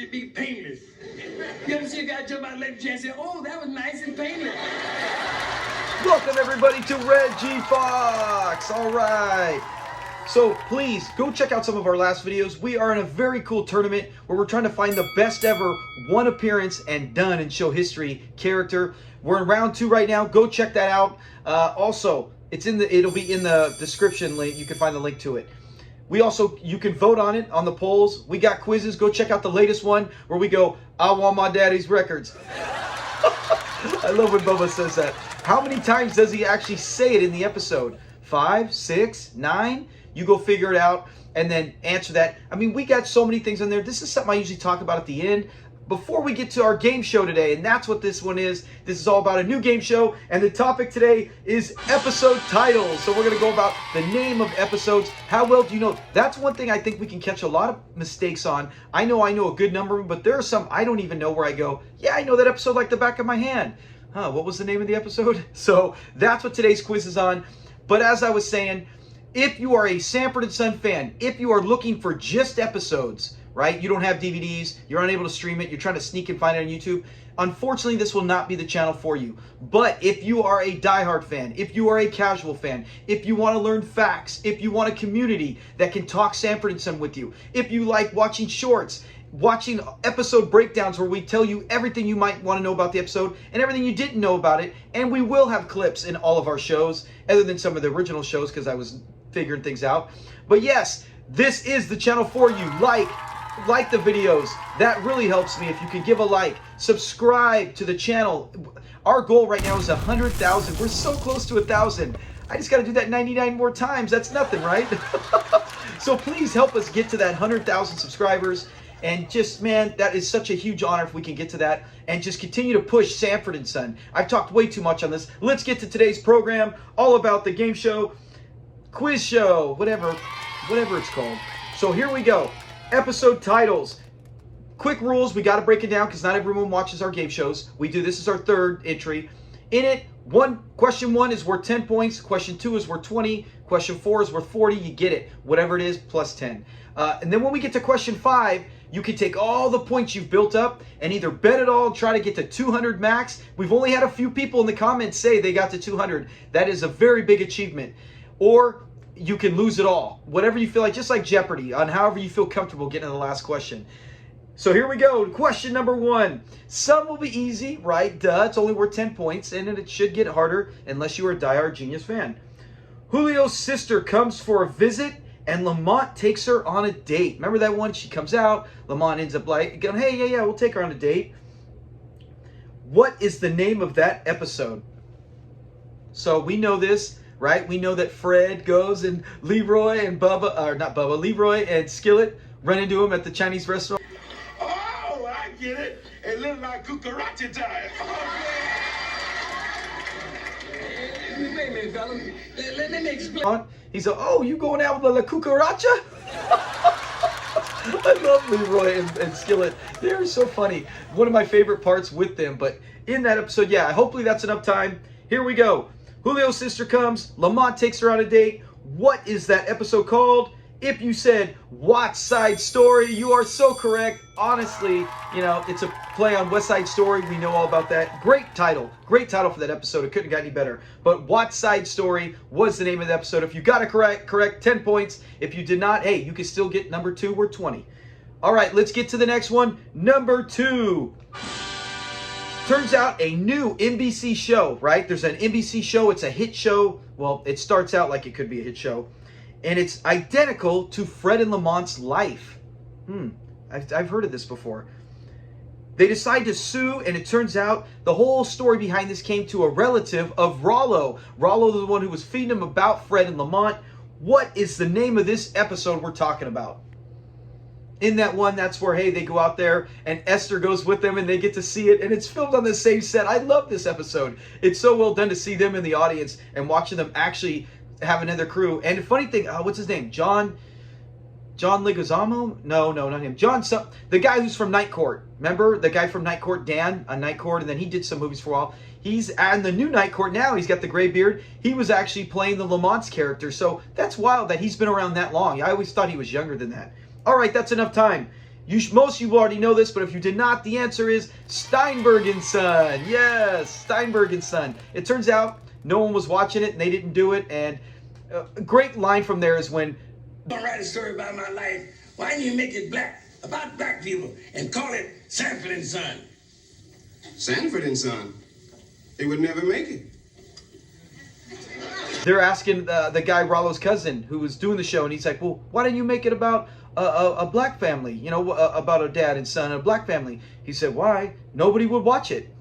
to be painless. You ever see a guy jump out of left and say, oh, that was nice and painless. Welcome everybody to Reggie Fox. All right. So please go check out some of our last videos. We are in a very cool tournament where we're trying to find the best ever one appearance and done in show history character. We're in round 2 right now. Go check that out. Also, it'll be in the description link. You can find the link to it. You can vote on it on the polls. We got quizzes. Go check out the latest one where we go, I want my daddy's records. I love when Bubba says that. How many times does he actually say it in the episode? 5, 6, 9? You go figure it out and then answer that. I mean, we got so many things in there. This is something I usually talk about at the end before we get to our game show today, and that's what this one is. This is all about a new game show, and the topic today is episode titles. So we're going to go about the name of episodes. How well do you know? That's one thing I think we can catch a lot of mistakes on. I know a good number, but there are some I don't even know where I go, yeah, I know that episode like the back of my hand. Huh, what was the name of the episode? So that's what today's quiz is on. But as I was saying, if you are a Sanford and Son fan, if you are looking for just episodes, right? You don't have DVDs, you're unable to stream it, you're trying to sneak and find it on YouTube, unfortunately, this will not be the channel for you. But if you are a diehard fan, if you are a casual fan, if you want to learn facts, if you want a community that can talk Sanford and Son with you, if you like watching shorts, watching episode breakdowns where we tell you everything you might want to know about the episode and everything you didn't know about it, and we will have clips in all of our shows, other than some of the original shows because I was figuring things out. But yes, this is the channel for you. Like the videos. That really helps me if you can give a like. Subscribe to the channel. Our goal right now is 100,000. We're so close to 1,000. I just got to do that 99 more times. That's nothing, right? So please help us get to that 100,000 subscribers. And just, man, that is such a huge honor if we can get to that and just continue to push Sanford and Son. I've talked way too much on this. Let's get to today's program, all about the game show, quiz show, whatever it's called. So here we go. Episode titles. Quick rules. We got to break it down because not everyone watches our game shows. We do. This is our third entry. In it, question 1 is worth 10 points. Question 2 is worth 20. Question 4 is worth 40. You get it. Whatever it is, plus 10. And then when we get to question 5, you can take all the points you've built up and either bet it all, try to get to 200 max. We've only had a few people in the comments say they got to 200. That is a very big achievement. Or you can lose it all. Whatever you feel like, just like Jeopardy, on however you feel comfortable getting to the last question. So here we go. Question number 1. Some will be easy, right? Duh, it's only worth 10 points, and it should get harder unless you are a diehard Genius fan. Julio's sister comes for a visit, and Lamont takes her on a date. Remember that one? She comes out, Lamont ends up like, going, hey, yeah, we'll take her on a date. What is the name of that episode? So we know this, right? We know that Fred goes and Leroy and Leroy and Skillet run into him at the Chinese restaurant. Oh, I get it. A little like cucaracha time. Wait a minute, fella. Let me explain. He said, oh, you going out with La Cucaracha? I love Leroy and Skillet. They're so funny. One of my favorite parts with them. But in that episode, yeah, hopefully that's enough time. Here we go. Julio's sister comes. Lamont takes her on a date. What is that episode called? If you said Watch Side Story, you are so correct. Honestly, you know, it's a play on West Side Story. We know all about that. Great title for that episode. It couldn't have got any better. But Watch Side Story was the name of the episode. If you got it correct, 10 points. If you did not, hey, you can still get number 2 worth 20. All right, let's get to the next one. Number 2. Turns out a new NBC show, right? There's an NBC show. It's a hit show. Well, it starts out like it could be a hit show. And it's identical to Fred and Lamont's life. I've heard of this before. They decide to sue, and it turns out the whole story behind this came to a relative of Rollo. Rollo, the one who was feeding him about Fred and Lamont. What is the name of this episode we're talking about? In that one, that's where, hey, they go out there, and Esther goes with them, and they get to see it, and it's filmed on the same set. I love this episode. It's so well done to see them in the audience and watching them actually have another crew. And the funny thing, what's his name? John Leguizamo? No, not him. The guy who's from Night Court. Remember the guy from Night Court, Dan, on Night Court, and then he did some movies for a while. He's on the new Night Court now. He's got the gray beard. He was actually playing the Lamont's character. So that's wild that he's been around that long. I always thought he was younger than that. All right, that's enough time. Most of you already know this, but if you did not, the answer is Steinberg and Son. Yes, Steinberg and Son. It turns out no one was watching it and they didn't do it. And a great line from there is when... I'm gonna write a story about my life. Why didn't you make it black, about black people, and call it Sanford and Son? Sanford and Son? They would never make it. They're asking the guy, Rollo's cousin, who was doing the show, and he's like, well, why didn't you make it about a black family, you know, about a dad and son, a black family? He said, why? Nobody would watch it.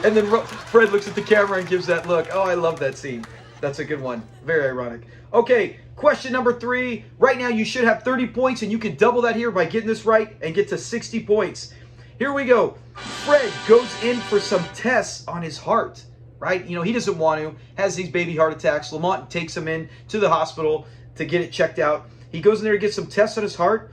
And then Fred looks at the camera and gives that look. Oh, I love that scene. That's a good one. Very ironic. Okay, question number 3. Right now you should have 30 points, and you can double that here by getting this right and get to 60 points. Here we go. Fred goes in for some tests on his heart, right? You know, he doesn't want to, has these baby heart attacks. Lamont takes him in to the hospital to get it checked out. He goes in there to get some tests on his heart,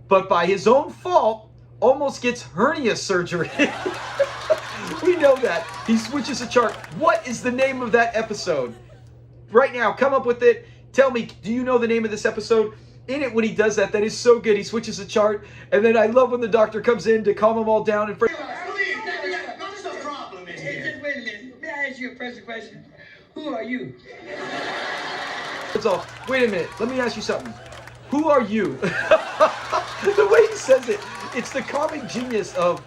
but by his own fault, almost gets hernia surgery. We know that. He switches a chart. What is the name of that episode? Right now, come up with it. Tell me, do you know the name of this episode? In it, when he does that, that is so good. He switches a chart, and then I love when the doctor comes in to calm them all down. And What's the problem in here? Just wait a minute. May I ask you a personal question? Who are you? So, wait a minute. Let me ask you something. Who are you? The way he says it, it's the comic genius of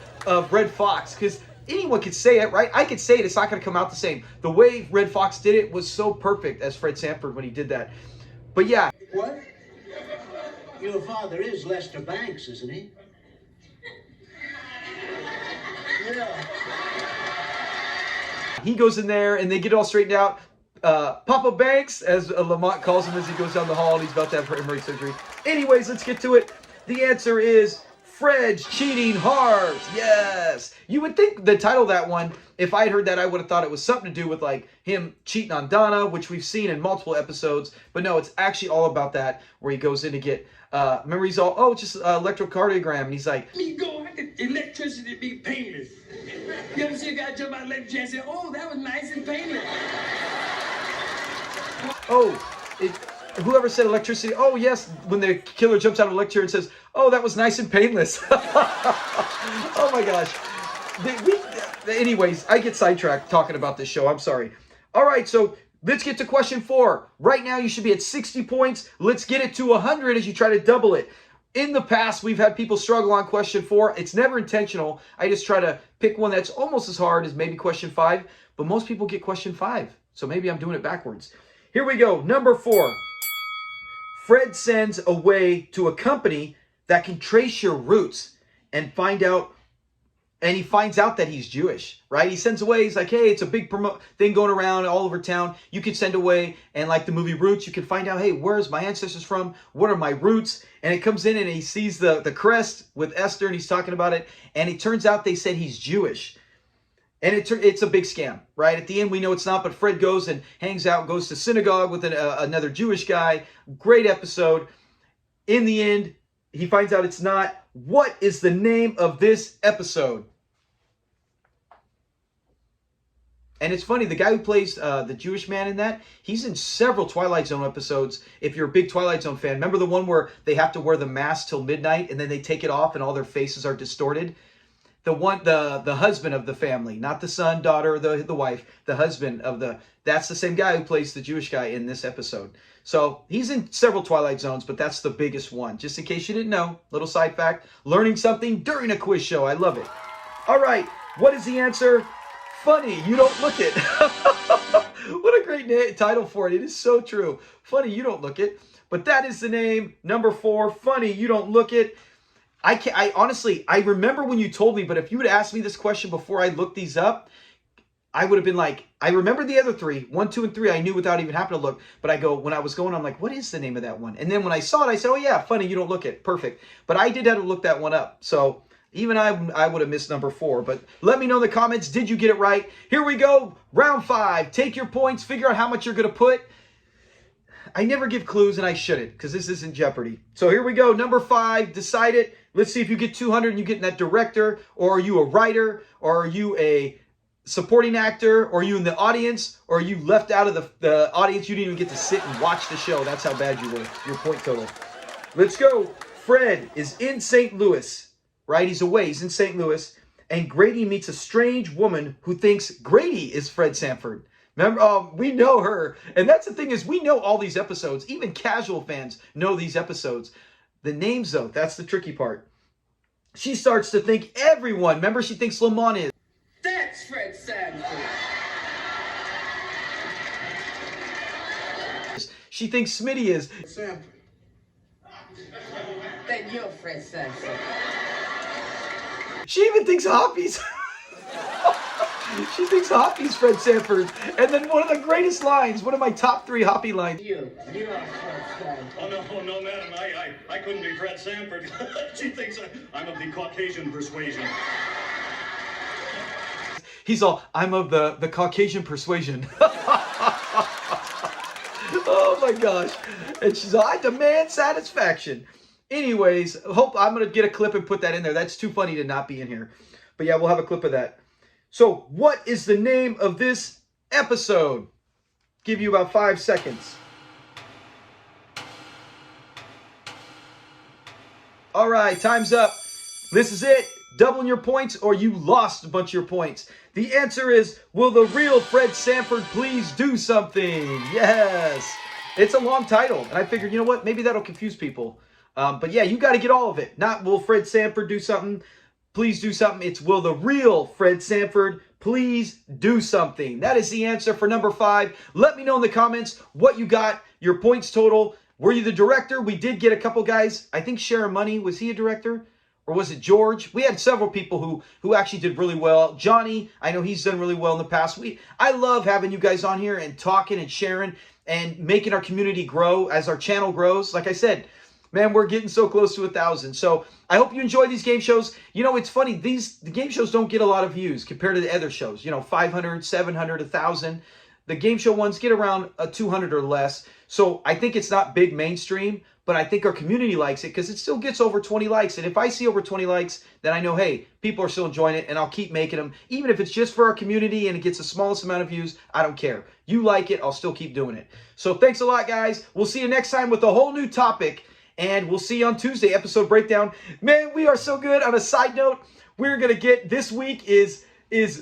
Red Fox, because anyone could say it, right? I could say it. It's not going to come out the same. The way Red Fox did it was so perfect as Fred Sanford when he did that. But yeah. What? Your father is Lester Banks, isn't he? Yeah. He goes in there and they get it all straightened out. Papa Banks, as Lamont calls him as he goes down the hall and he's about to have hemorrhage surgery. Anyways, let's get to it. The answer is Fred's Cheating Heart. Yes. You would think the title of that one, if I had heard that, I would have thought it was something to do with like him cheating on Donna, which we've seen in multiple episodes. But no, it's actually all about that, where he goes in to get, remember he's all, oh, just electrocardiogram. And he's like, Me go, electricity be painless. You ever see a guy jump out of electric chair and say, oh, that was nice and painless? oh, whoever said electricity, oh yes, when the killer jumps out of a electric chair and says, oh, that was nice and painless. Oh my gosh. Anyways, I get sidetracked talking about this show. I'm sorry. All right, so let's get to question 4. Right now, you should be at 60 points. Let's get it to 100 as you try to double it. In the past, we've had people struggle on question 4. It's never intentional. I just try to pick one that's almost as hard as maybe question 5, but most people get question 5. So maybe I'm doing it backwards. Here we go. Number 4. Fred sends away to a company that can trace your roots and he finds out that he's Jewish, right? He sends away, he's like, hey, it's a big thing going around all over town. You can send away, and like the movie Roots, you can find out, hey, where's my ancestors from? What are my roots? And it comes in and he sees the crest with Esther and he's talking about it. And it turns out they said he's Jewish. And it's a big scam, right? At the end, we know it's not, but Fred goes and hangs out, goes to synagogue with another Jewish guy. Great episode. In the end, he finds out it's not. What is the name of this episode? And it's funny, the guy who plays the Jewish man in that, he's in several Twilight Zone episodes. If you're a big Twilight Zone fan, remember the one where they have to wear the mask till midnight and then they take it off and all their faces are distorted? The husband of the family, not the son, daughter, the wife, the husband of that's the same guy who plays the Jewish guy in this episode. So he's in several Twilight Zones, but that's the biggest one. Just in case you didn't know, little side fact, learning something during a quiz show. I love it. All right, what is the answer? Funny, you don't look it. What a great title for it. It is so true. Funny, you don't look it. But that is the name, number 4, Funny, you don't look it. I honestly, I remember when you told me, but if you would ask me this question before I looked these up, I would have been like, I remember the other 3, 1, 2, and 3, I knew without even having to look. But I go, when I was going, I'm like, what is the name of that one? And then when I saw it, I said, oh yeah, Funny, you don't look it. Perfect. But I did have to look that one up. So even I would have missed number 4. But let me know in the comments, did you get it right? Here we go. Round 5. Take your points. Figure out how much you're going to put. I never give clues, and I shouldn't, because this isn't Jeopardy. So here we go. Number 5. Decide it. Let's see if you get 200 and you get in that director, or are you a writer, or are you a supporting actor, or are you in the audience, or are you left out of the audience? You didn't even get to sit and watch the show. That's how bad you were. Your point total. Let's go. Fred is in St. Louis, right? He's away. He's in St. Louis. And Grady meets a strange woman who thinks Grady is Fred Sanford. Remember, we know her. And that's the thing is we know all these episodes. Even casual fans know these episodes. The names, though, that's the tricky part. She starts to think everyone. Remember, she thinks Lamont is. That's Fred Sanford. She thinks Smitty is. Sanford. Then you're Fred Sanford. She even thinks Hoppy's. She thinks Hoppy's Fred Sanford. And then one of the greatest lines, one of my top 3 Hoppy lines. You're Fred Sanford. Oh, no, madam. I couldn't be Fred Sanford. She thinks I'm of the Caucasian persuasion. He's all, I'm of the Caucasian persuasion. Oh my gosh. And she's all, I demand satisfaction. Anyways, hope I'm going to get a clip and put that in there. That's too funny to not be in here. But yeah, we'll have a clip of that. So what is the name of this episode? Give you about 5 seconds. All right, time's up. This is it. Doubling your points or you lost a bunch of your points. The answer is, will the real Fred Sanford please do something? Yes. It's a long title. And I figured, you know what? Maybe that'll confuse people. But yeah, you got to get all of it. Not will Fred Sanford do something? Please do something. It's will the real Fred Sanford please do something? That is the answer for number 5. Let me know in the comments what you got, your points total. Were you the director? We did get a couple guys. I think Sharon Money, was he a director? Or was it George? We had several people who actually did really well. Johnny, I know he's done really well in the past. I love having you guys on here and talking and sharing and making our community grow as our channel grows. Like I said, man, we're getting so close to 1,000. So I hope you enjoy these game shows. You know, it's funny. The game shows don't get a lot of views compared to the other shows. You know, 500, 700, 1,000. The game show ones get around 200 or less. So I think it's not big mainstream, but I think our community likes it because it still gets over 20 likes. And if I see over 20 likes, then I know, hey, people are still enjoying it, and I'll keep making them. Even if it's just for our community and it gets the smallest amount of views, I don't care. You like it, I'll still keep doing it. So thanks a lot, guys. We'll see you next time with a whole new topic. And we'll see you on Tuesday, episode breakdown. Man, we are so good. On a side note, we're going to get, this week is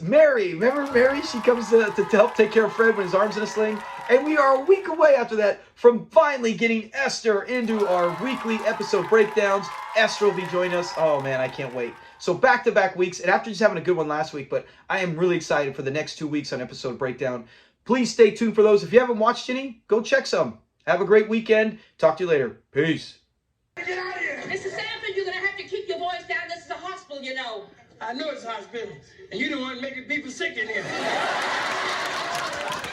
Mary. Remember Mary? She comes to help take care of Fred when his arm's in a sling. And we are a week away after that from finally getting Esther into our weekly episode breakdowns. Esther will be joining us. Oh, man, I can't wait. So back-to-back weeks. And after just having a good one last week, but I am really excited for the next 2 weeks on episode breakdown. Please stay tuned for those. If you haven't watched any, go check some. Have a great weekend. Talk to you later. Peace. Get out of here! Mr. Sanford, you're going to have to keep your voice down. This is a hospital, you know. I know it's a hospital, and you the one making people sick in here.